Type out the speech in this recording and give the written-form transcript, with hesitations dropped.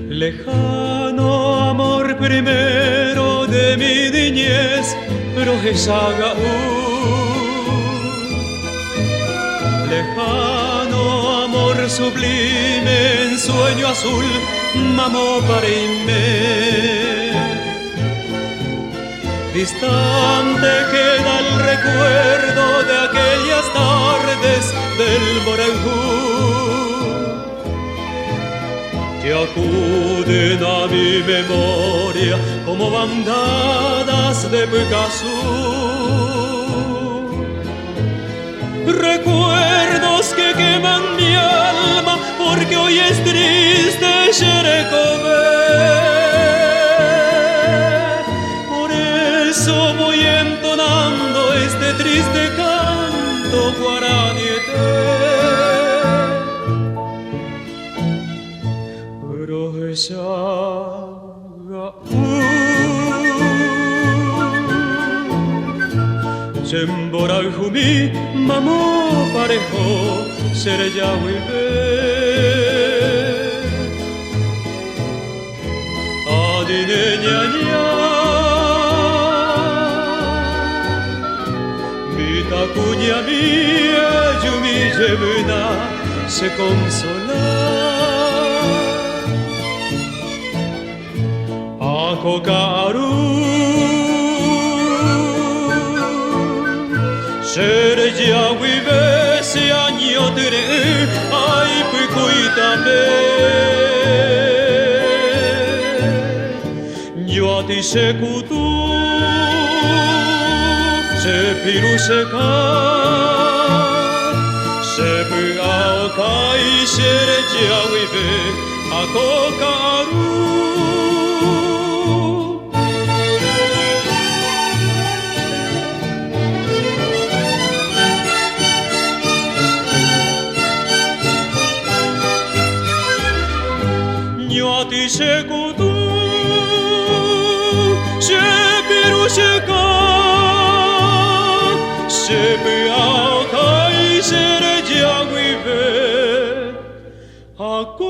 Lejano amor primero de mi niñez, lejano amor sublime en sueño azul, mamó para irme. Distante queda el recuerdo de aquellas tardes del Morajú, que acuden a mi memoria como bandadas de Picasso. Recuerdos que queman mi alma, porque hoy es triste Xerecomé. Por eso voy entonando este triste canto guaranieté. Chemborajumi mamó parejo sereyawibe adineñaña mitacuña mía yumi yemuna se consola Akokaru Sereyawibe se añotere ay picuitame yo a ti secutu se piruseka se piaokai sereyawibe akokaru Sekutu Sepirusheka Sepiakai Sereyawibe Aku